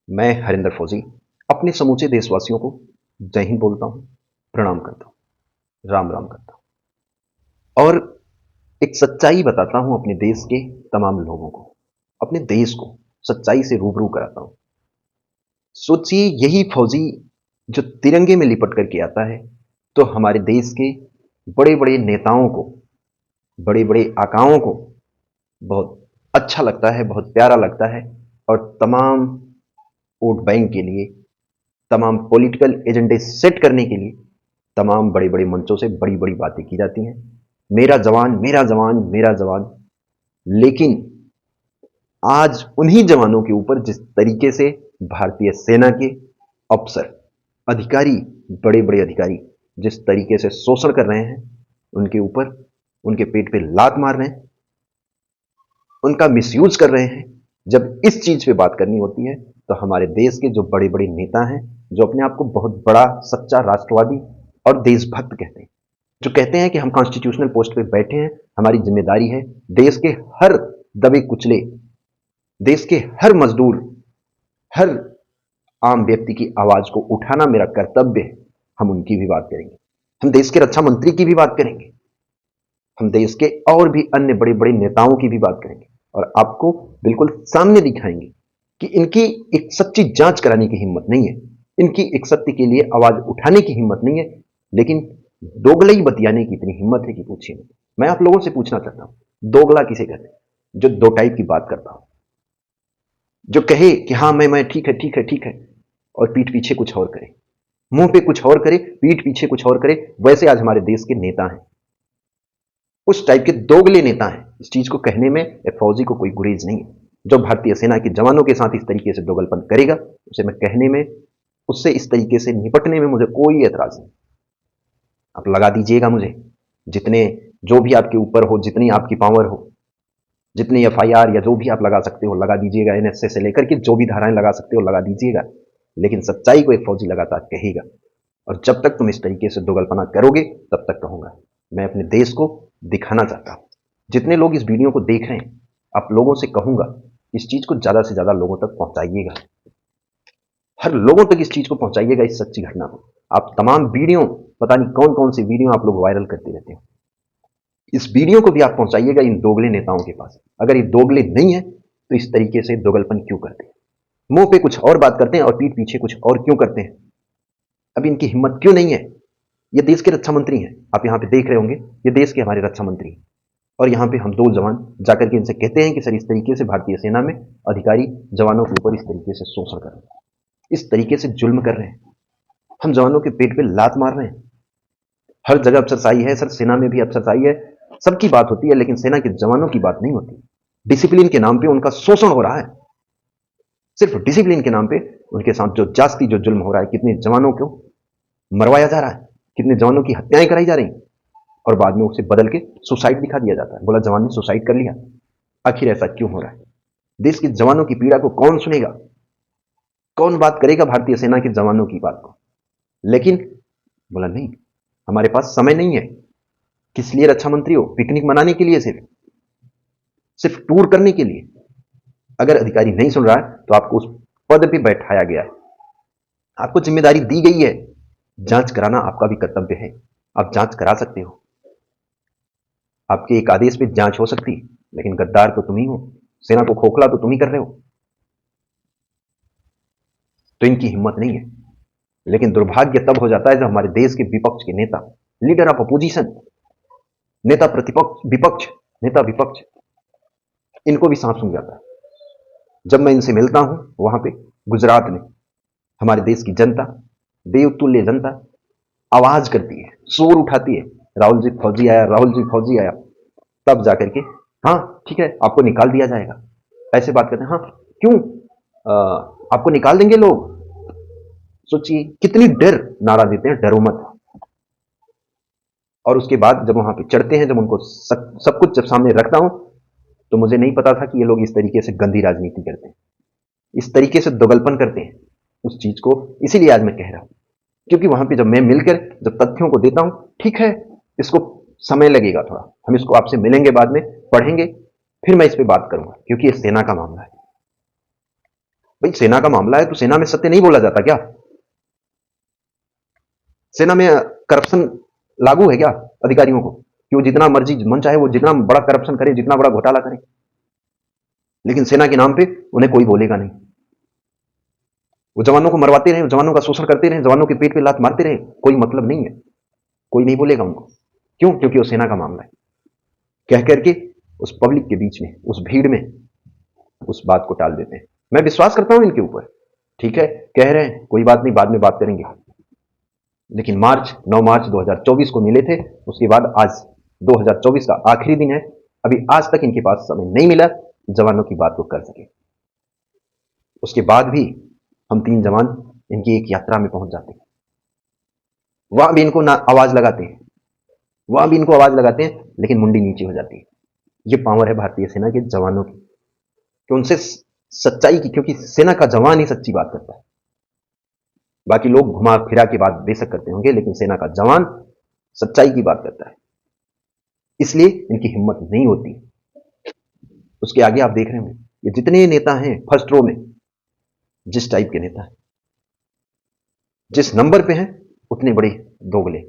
मैं हरिंदर फौजी अपने समूचे देशवासियों को जय हिंद बोलता हूं, प्रणाम करता हूं, राम राम करता हूं और एक सच्चाई बताता हूं अपने देश के तमाम लोगों को, अपने देश को सच्चाई से रूबरू कराता हूं। सोचिए, यही फौजी जो तिरंगे में लिपट करके आता है तो हमारे देश के बड़े बड़े नेताओं को, बड़े बड़े आकाओं को बहुत अच्छा लगता है, बहुत प्यारा लगता है। और तमाम वोट बैंक के लिए, तमाम पॉलिटिकल एजेंडे सेट करने के लिए तमाम बड़े बड़े मंचों से बड़ी बड़ी बातें की जाती हैं, मेरा जवान मेरा जवान मेरा जवान। लेकिन आज उन्हीं जवानों के ऊपर जिस तरीके से भारतीय सेना के अफसर, अधिकारी, बड़े बड़े अधिकारी जिस तरीके से शोषण कर रहे हैं, उनके ऊपर, उनके पेट पे लात मार रहे हैं, उनका मिसयूज कर रहे हैं। जब इस चीज पे बात करनी होती है तो हमारे देश के जो बड़े बड़े नेता हैं, जो अपने आप को बहुत बड़ा सच्चा राष्ट्रवादी और देशभक्त कहते हैं, जो कहते हैं कि हम कॉन्स्टिट्यूशनल पोस्ट पे बैठे हैं, हमारी जिम्मेदारी है देश के हर दबे कुचले, देश के हर मजदूर, हर आम व्यक्ति की आवाज को उठाना मेरा कर्तव्य है, हम उनकी भी बात करेंगे। हम देश के रक्षा मंत्री की भी बात करेंगे, हम देश के और भी अन्य बड़े बड़े नेताओं की भी बात करेंगे और आपको बिल्कुल सामने दिखाएंगे कि इनकी एक सच्ची जांच कराने की हिम्मत नहीं है, इनकी एक सत्य के लिए आवाज उठाने की हिम्मत नहीं है, लेकिन दोगलई बतियाने की इतनी हिम्मत है कि पूछिए मत। मैं आप लोगों से पूछना चाहता हूं, दोगला किसे कहते हैं? जो दो टाइप की बात करता हो, जो कहे कि हाँ मैं ठीक है ठीक है ठीक है, और पीठ पीछे कुछ और करे, मुंह पे कुछ और करे, पीठ पीछे कुछ और करे। वैसे आज हमारे देश के नेता हैं, उस टाइप के दोगले नेता हैं। इस चीज को कहने में फौजी को कोई गुरेज नहीं है। जो भारतीय सेना के जवानों के साथ इस तरीके से दोगलपन करेगा, उसे मैं कहने में, उससे इस तरीके से निपटने में मुझे कोई एतराज नहीं। आप लगा दीजिएगा मुझे, जितने, जो भी आपके ऊपर हो, जितनी आपकी पावर हो, जितनी एफआईआर या जो भी आप लगा सकते हो लगा दीजिएगा, एनएसए से लेकर के जो भी धाराएं लगा सकते हो लगा दीजिएगा, लेकिन सच्चाई को एक फौजी लगातार कहेगा। और जब तक तुम इस तरीके से दोगलपना करोगे तब तक कहूंगा। मैं अपने देश को दिखाना चाहता हूं। जितने लोग इस वीडियो को देख रहे हैं, आप लोगों से कहूंगा, इस चीज को ज्यादा से ज्यादा लोगों तक पहुंचाइएगा, हर लोगों तक इस चीज को पहुंचाइएगा, इस सच्ची घटना को। आप तमाम वीडियो, पता नहीं कौन कौन सी वीडियो आप लोग वायरल करते रहते हो, इस वीडियो को भी आप पहुंचाइएगा इन दोगले नेताओं के पास। अगर ये दोगले नहीं है तो इस तरीके से दोगलपन क्यों करते हैं, मुंह पे कुछ और बात करते हैं और पीठ पीछे कुछ और क्यों करते हैं? अब इनकी हिम्मत क्यों नहीं है? ये देश के रक्षा मंत्री हैं, आप यहाँ पे देख रहे होंगे, ये देश के हमारे रक्षा मंत्री हैं। और यहाँ पे हम दो जवान जाकर के इनसे कहते हैं कि सर, इस तरीके से भारतीय सेना में अधिकारी जवानों के ऊपर इस तरीके से शोषण कर रहे हैं, इस तरीके से जुल्म कर रहे हैं, हम जवानों के पेट पे लात मार रहे हैं। हर जगह अफसरशाही है सर, सेना में भी अफसरशाही है, सबकी बात होती है, लेकिन सेना के जवानों की बात नहीं होती। डिसिप्लिन के नाम पे उनका शोषण हो रहा है, सिर्फ डिसिप्लिन के नाम पे उनके साथ जो जास्ती जो जुल्म हो रहा है, कितने जवानों को मरवाया जा रहा है, कितने जवानों की हत्याएं कराई जा रही, और बाद में उसे बदल के सुसाइड दिखा दिया जाता है, बोला जवान ने सुसाइड कर लिया। आखिर ऐसा क्यों हो रहा है? देश के जवानों की पीड़ा को कौन सुनेगा, कौन बात करेगा भारतीय सेना के जवानों की बात को? लेकिन बोला नहीं, हमारे पास समय नहीं है। किस लिए रक्षा मंत्री हो? पिकनिक मनाने के लिए? सिर्फ सिर्फ टूर करने के लिए? अगर अधिकारी नहीं सुन रहा है तो आपको उस पद पे बैठाया गया है, आपको जिम्मेदारी दी गई है, जांच कराना आपका भी कर्तव्य है। आप जांच करा सकते हो, आपके एक आदेश पे जांच हो सकती है, लेकिन गद्दार तो तुम ही हो, सेना को खोखला तो तुम ही कर रहे हो। तो इनकी हिम्मत नहीं है। लेकिन दुर्भाग्य तब हो जाता है जब हमारे देश के विपक्ष के नेता, लीडर ऑफ अपोजिशन, नेता प्रतिपक्ष, विपक्ष, नेता विपक्ष, इनको भी सांप सूंघ जाता है। जब मैं इनसे मिलता हूं वहां पे गुजरात में, हमारे देश की जनता, देवतुल्य जनता आवाज करती है, शोर उठाती है, राहुल जी फौजी आया, राहुल जी फौजी आया। तब जाकर के हाँ ठीक है, आपको निकाल दिया जाएगा, ऐसे बात करते हैं। हाँ क्यों? आपको निकाल देंगे लोग। सोचिए कितनी डर नारा देते हैं, डरो मत। और उसके बाद जब वहां पे चढ़ते हैं, जब उनको सब कुछ जब सामने रखता हूं, तो मुझे नहीं पता था कि ये लोग इस तरीके से गंदी राजनीति करते हैं, इस तरीके से दोगलपन करते हैं उस चीज को। इसीलिए आज मैं कह रहा हूं, क्योंकि वहां पे जब मैं मिलकर जब तथ्यों को देता हूं, ठीक है, इसको समय लगेगा थोड़ा, हम इसको आपसे मिलेंगे, बाद में पढ़ेंगे, फिर मैं इस पर बात करूंगा, क्योंकि ये सेना का मामला है। भाई सेना का मामला है तो सेना में सत्य नहीं बोला जाता क्या? सेना में करप्शन लागू है क्या अधिकारियों को कि वो जितना मर्जी मन चाहे वो जितना बड़ा करप्शन करे, जितना बड़ा घोटाला करे, लेकिन सेना के नाम पे उन्हें कोई बोलेगा नहीं। वो जवानों को मरवाते रहे, जवानों का शोषण करते रहे, जवानों के पेट पे लात मारते रहे, कोई मतलब नहीं है, कोई नहीं बोलेगा उनको। क्यों? क्योंकि वो सेना का मामला है। कह करके उस पब्लिक के बीच में, उस भीड़ में उस बात को टाल देते हैं। मैं विश्वास करता हूं इनके ऊपर, ठीक है, कह रहे हैं, कोई बात नहीं, बाद में बात करेंगे। लेकिन 9 मार्च 2024 को मिले थे, उसके बाद आज 2024 का आखिरी दिन है, अभी आज तक इनके पास समय नहीं मिला जवानों की बात को कर सके। उसके बाद भी हम 3 जवान इनकी एक यात्रा में पहुंच जाते हैं, वहां भी इनको ना आवाज लगाते हैं, वहां भी इनको आवाज लगाते हैं, लेकिन मुंडी नीचे हो जाती है। ये पावर है भारतीय सेना के जवानों की कि उनसे सच्चाई की, क्योंकि सेना का जवान ही सच्ची बात करता है। बाकी लोग घुमा फिरा के बात बेशक करते होंगे, लेकिन सेना का जवान सच्चाई की बात करता है, इसलिए इनकी हिम्मत नहीं होती। उसके आगे आप देख रहे होंगे ये जितने नेता हैं फर्स्ट रो में, जिस टाइप के नेता हैं, जिस नंबर पे हैं, उतने बड़े दोगले,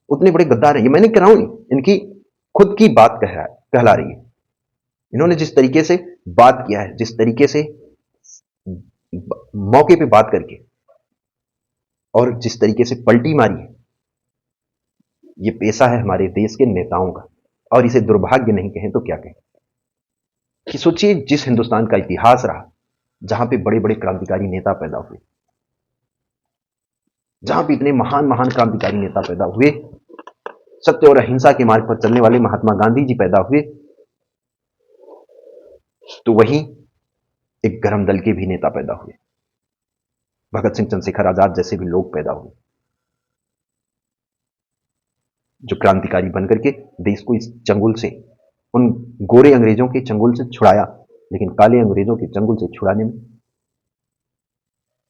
उतने बड़े गद्दार हैं। ये मैं नहीं कह रहा हूं, इनकी खुद की बात कहला रही है। इन्होंने जिस तरीके से बात किया है, जिस तरीके से मौके पे बात करके और जिस तरीके से पलटी मारी है, ये पेशा है हमारे देश के नेताओं का, और इसे दुर्भाग्य नहीं कहें तो क्या कहें। कि सोचिए जिस हिंदुस्तान का इतिहास रहा, जहां पे बड़े बड़े क्रांतिकारी नेता पैदा हुए, जहां पे इतने महान महान क्रांतिकारी नेता पैदा हुए, सत्य और अहिंसा के मार्ग पर चलने वाले महात्मा गांधी जी पैदा हुए, तो वहीं एक गरम दल के भी नेता पैदा हुए, भगत सिंह, चंद्रशेखर आजाद जैसे भी लोग पैदा हुए, जो क्रांतिकारी बनकर के देश को इस चंगुल से, उन गोरे अंग्रेजों के चंगुल से छुड़ाया। लेकिन काले अंग्रेजों के चंगुल से छुड़ाने में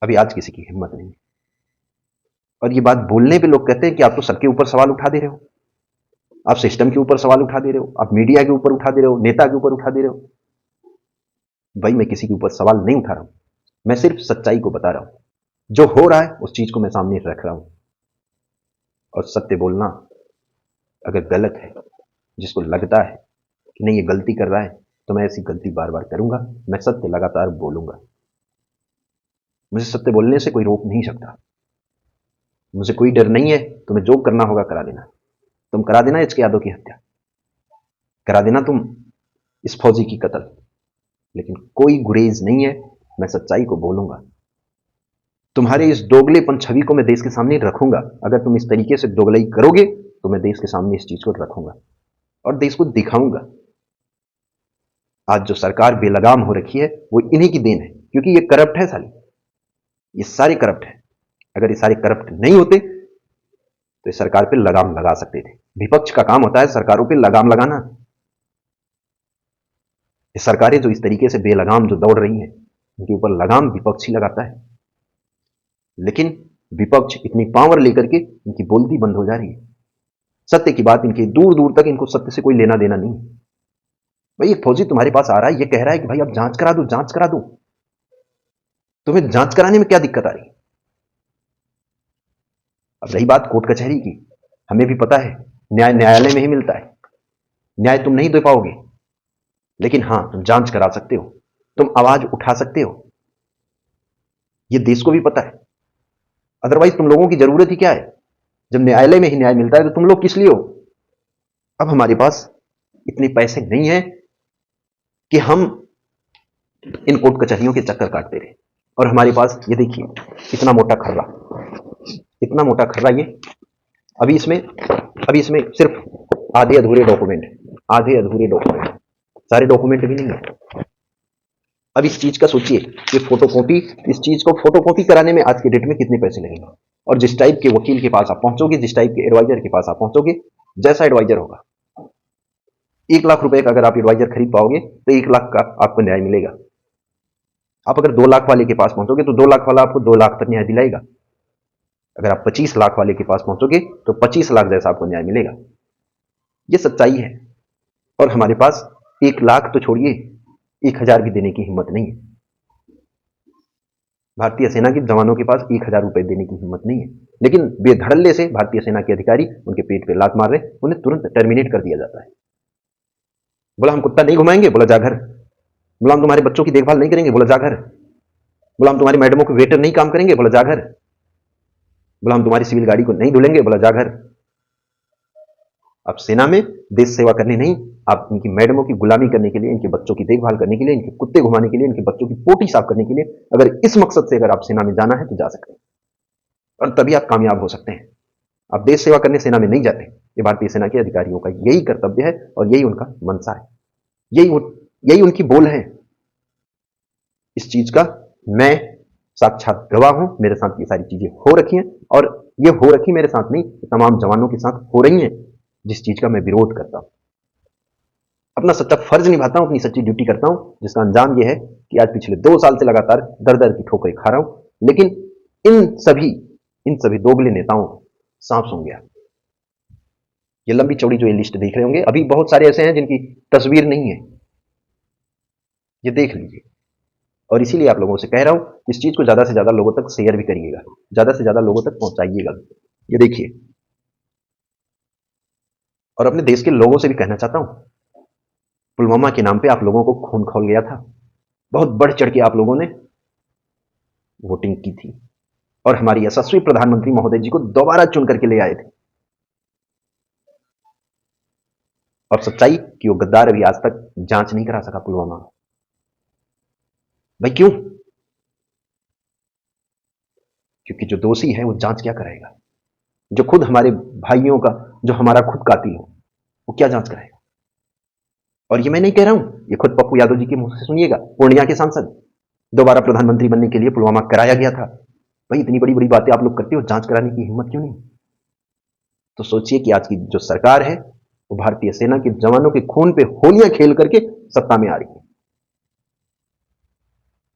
अभी आज किसी की हिम्मत नहीं है। और ये बात बोलने पे लोग कहते हैं कि आप तो सबके ऊपर सवाल उठा दे रहे हो, आप सिस्टम के ऊपर सवाल उठा दे रहे हो, आप मीडिया के ऊपर उठा दे रहे हो, नेता के ऊपर उठा दे रहे हो। भाई मैं किसी के ऊपर सवाल नहीं उठा रहा हूं, मैं सिर्फ सच्चाई को बता रहा हूं। जो हो रहा है उस चीज को मैं सामने रख रहा हूं, और सत्य बोलना अगर गलत है, जिसको लगता है कि नहीं ये गलती कर रहा है, तो मैं ऐसी गलती बार बार करूंगा, मैं सत्य लगातार बोलूंगा। मुझे सत्य बोलने से कोई रोक नहीं सकता, मुझे कोई डर नहीं है। तुम्हें जो करना होगा करा देना, तुम करा देना एच के यादव की हत्या, करा देना तुम इस फौजी की कत्ल, लेकिन कोई गुरेज नहीं है, मैं सच्चाई को बोलूंगा। तुम्हारे इस दोगलेपन छवि को मैं देश के सामने रखूंगा। अगर तुम इस तरीके से दोगलाई करोगे तो मैं देश के सामने इस चीज को रखूंगा और देश को दिखाऊंगा। आज जो सरकार बेलगाम हो रखी है वो इन्हीं की देन है, क्योंकि ये करप्ट है साली, ये सारे करप्ट है। अगर ये सारे करप्ट नहीं होते तो इस सरकार पे लगाम लगा सकते थे। विपक्ष का काम होता है सरकारों पे लगाम लगाना। ये सरकारें जो इस तरीके से बेलगाम जो दौड़ रही हैं, उनके ऊपर लगाम विपक्ष ही लगाता है। लेकिन विपक्ष इतनी पावर लेकर के इनकी बोलती बंद हो जा रही है। सत्य की बात इनके दूर दूर तक, इनको सत्य से कोई लेना देना नहीं। भाई एक फौजी तुम्हारे पास आ रहा है, ये कह रहा है कि भाई आप जांच करा दो, जांच करा दो। तुम्हें जांच कराने में क्या दिक्कत आ रही? अब रही बात कोर्ट कचहरी की, हमें भी पता है न्याय न्यायालय में ही मिलता है, न्याय तुम नहीं दे पाओगे, लेकिन हां तुम जांच करा सकते हो, तुम आवाज उठा सकते हो। यह देश को भी पता है। अदरवाइज तुम लोगों की जरूरत ही क्या है? जब न्यायालय में ही न्याय मिलता है तो तुम लोग किस लिए हो? अब हमारे पास इतने पैसे नहीं है कि हम इन कोर्ट कचहरियों के चक्कर काटते रहे। और हमारे पास ये देखिए इतना मोटा खर्रा, इतना मोटा खर्रा, ये अभी इसमें सिर्फ आधे अधूरे डॉक्यूमेंट, सारे डॉक्यूमेंट भी नहीं है। अब इस चीज का सोचिए कि फोटोकॉपी, इस चीज को फोटोकॉपी कराने में आज के डेट में कितने पैसे लगेंगे। और जिस टाइप के वकील के पास आप पहुंचोगे, जिस टाइप के एडवाइजर के पास आप पहुंचोगे, जैसा एडवाइजर होगा, 1 लाख रुपए का अगर आप एडवाइजर खरीद पाओगे तो 1 लाख का आपको न्याय मिलेगा। आप अगर 2 लाख वाले के पास पहुंचोगे तो 2 लाख वाला आपको 2 लाख तक न्याय दिलाएगा। अगर आप 25 लाख वाले के पास पहुंचोगे तो 25 लाख जैसा आपको न्याय मिलेगा। ये सच्चाई है। और हमारे पास 1 लाख तो छोड़िए, 1,000 भी देने की हिम्मत नहीं है। भारतीय सेना के जवानों के पास 1,000 रुपए देने की हिम्मत नहीं है, लेकिन बेधड़ल्ले से भारतीय सेना के अधिकारी उनके पेट पे लात मार रहे, उन्हें तुरंत टर्मिनेट कर दिया जाता है। बोला हम कुत्ता नहीं घुमाएंगे, बोला जा घर। बोला हम तुम्हारे बच्चों की देखभाल नहीं करेंगे, बोला जा घर। बोला हम तुम्हारी मैडमों के वेटर नहीं काम करेंगे, बोला जा घर। बोला हम तुम्हारी सिविल गाड़ी को नहीं धुलेंगे, बोला जा घर। आप सेना में देश सेवा करने नहीं, आप इनकी मैडमों की गुलामी करने के लिए, इनके बच्चों की देखभाल करने के लिए, इनके कुत्ते घुमाने के लिए, इनके बच्चों की पोटी साफ करने के लिए, अगर इस मकसद से अगर आप सेना में जाना है तो जा सकते हैं, और तभी आप कामयाब हो सकते हैं। आप देश सेवा करने सेना में नहीं जाते। ये भारतीय सेना के अधिकारियों का यही कर्तव्य है और यही उनका मनसा है, यही उनकी बोल है। इस चीज का मैं साक्षात गवाह हूं। मेरे साथ ये सारी चीजें हो रखी हैं, और ये हो रखी मेरे साथ नहीं, तमाम जवानों के साथ हो रही हैं, जिस चीज का मैं विरोध करता हूं। अपना सच्चा फर्ज निभाता हूं, अपनी सच्ची ड्यूटी करता हूं, जिसका अंजाम यह है कि आज पिछले 2 साल से लगातार दर दर की ठोकरें खा रहा हूं। लेकिन इन सभी दोगले नेताओं को सांप सूंघ गया। ये लंबी चौड़ी जो ये लिस्ट देख रहे होंगे, अभी बहुत सारे ऐसे हैं जिनकी तस्वीर नहीं है, ये देख लीजिए। और इसीलिए आप लोगों से कह रहा हूं कि इस चीज को ज्यादा से ज्यादा लोगों तक शेयर भी करिएगा, ज्यादा से ज्यादा लोगों तक पहुंचाइएगा। ये देखिए, और अपने देश के लोगों से भी कहना चाहता हूं, पुलवामा के नाम पे आप लोगों को खून खौल गया था, बहुत बढ़ चढ़ के आप लोगों ने वोटिंग की थी, और हमारी यशस्वी प्रधानमंत्री महोदय जी को दोबारा चुन करके ले आए थे। और सच्चाई कि वो गद्दार अभी आज तक जांच नहीं करा सका पुलवामा में। भाई क्यों? क्योंकि जो दोषी है वो जांच क्या कराएगा? जो खुद हमारे भाइयों का, जो हमारा खुद कातिल हो, वो क्या जांच कराएगा? और ये मैं नहीं कह रहा हूं, ये खुद पप्पू यादव जी के मुंह से सुनिएगा, पूर्णिया के सांसद। दोबारा प्रधानमंत्री बनने के लिए पुलवामा कराया गया था। भाई इतनी बड़ी बड़ी बातें आप लोग करते हो, जांच कराने की हिम्मत क्यों नहीं? तो सोचिए कि आज की जो सरकार है वो भारतीय सेना के जवानों के खून पे होलियां खेल करके सत्ता में आ रही है,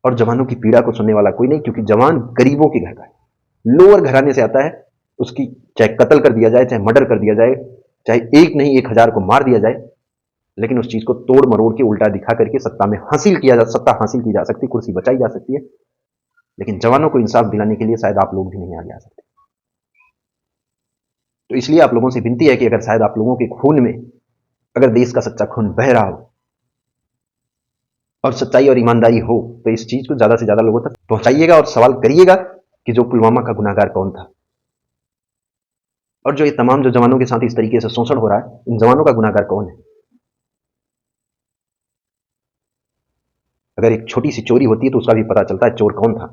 और जवानों की पीड़ा को सुनने वाला कोई नहीं, क्योंकि जवान गरीबों के घर का है, लोअर घराने से आता है। उसकी चाहे कत्ल कर दिया जाए, चाहे मर्डर कर दिया जाए, चाहे एक नहीं 1,000 को मार दिया जाए, लेकिन उस चीज को तोड़ मरोड़ के उल्टा दिखा करके सत्ता हासिल की जा सकती, कुर्सी बचाई जा सकती है। लेकिन जवानों को इंसाफ दिलाने के लिए शायद आप लोग भी नहीं आगे आ सकते। तो इसलिए आप लोगों से विनती है कि अगर शायद आप लोगों के खून में अगर देश का सच्चा खून बह रहा हो और सच्चाई और ईमानदारी हो, तो इस चीज को ज्यादा से ज्यादा लोगों तक पहुंचाइएगा और सवाल करिएगा कि जो पुलवामा का गुनाहगार कौन था, और जो ये तमाम जो जवानों के साथ इस तरीके से शोषण हो रहा है, इन जवानों का गुनाहगार कौन है? अगर एक छोटी सी चोरी होती है तो उसका भी पता चलता है चोर कौन था,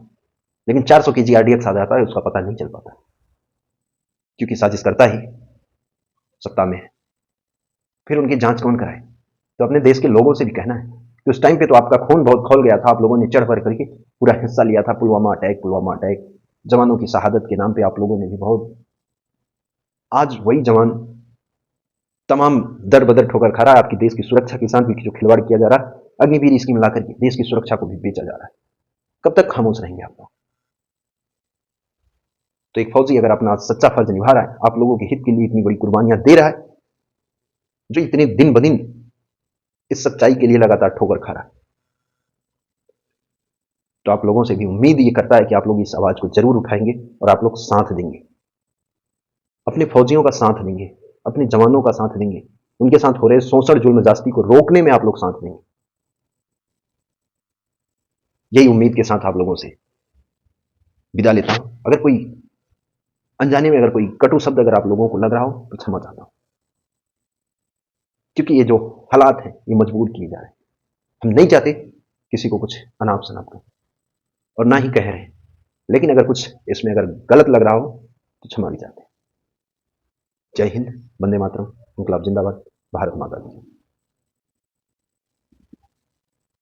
लेकिन 400 केजी आरडीएक्स आ जाता है, उसका पता नहीं चल पाता, क्योंकि साजिश करता ही सत्ता में है। फिर उनकी जांच कौन कराए? तो अपने देश के लोगों से भी कहना है कि उस टाइम पे तो आपका खून बहुत खौल गया था, आप लोगों ने चढ़ बढ़ करके पूरा हिस्सा लिया था। पुलवामा अटैक, जवानों की शहादत के नाम पे आप लोगों ने भी बहुत, आज वही जवान तमाम दर बदर ठोकर खा रहा है। आपकी देश की सुरक्षा के साथ भी जो खिलवाड़ किया जा रहा है, अग्निवीर स्कीम ला करके देश की सुरक्षा को भी बेचा जा रहा है। कब तक खामोश रहेंगे आप लोग? तो एक फौजी अगर अपना सच्चा फर्ज निभा रहा है, आप लोगों के हित के लिए इतनी बड़ी कुर्बानियां दे रहा है, जो इतने दिन ब दिन इस सच्चाई के लिए लगातार ठोकर खा रहा है, तो आप लोगों से भी उम्मीद ये करता है कि आप लोग इस आवाज को जरूर उठाएंगे और आप लोग साथ देंगे, अपने फौजियों का साथ देंगे, अपने जवानों का साथ देंगे, उनके साथ हो रहे शोषण जुल्म जास्ती को रोकने में आप लोग साथ देंगे। यही उम्मीद के साथ आप लोगों से विदा लेता हूं। अगर कोई अनजाने में अगर कोई कटु शब्द अगर आप लोगों को लग रहा हो तो क्षमा चाहता हूं, क्योंकि ये जो हालात हैं ये मजबूर किए जा रहे हैं। हम नहीं चाहते किसी को कुछ अनाप शनाप कर, और ना ही कह रहे हैं, लेकिन अगर कुछ इसमें अगर गलत लग रहा हो तो क्षमा भी चाहते हैं। जय हिंद, वंदे मातरम, इनकलाब जिंदाबाद, भारत माता की।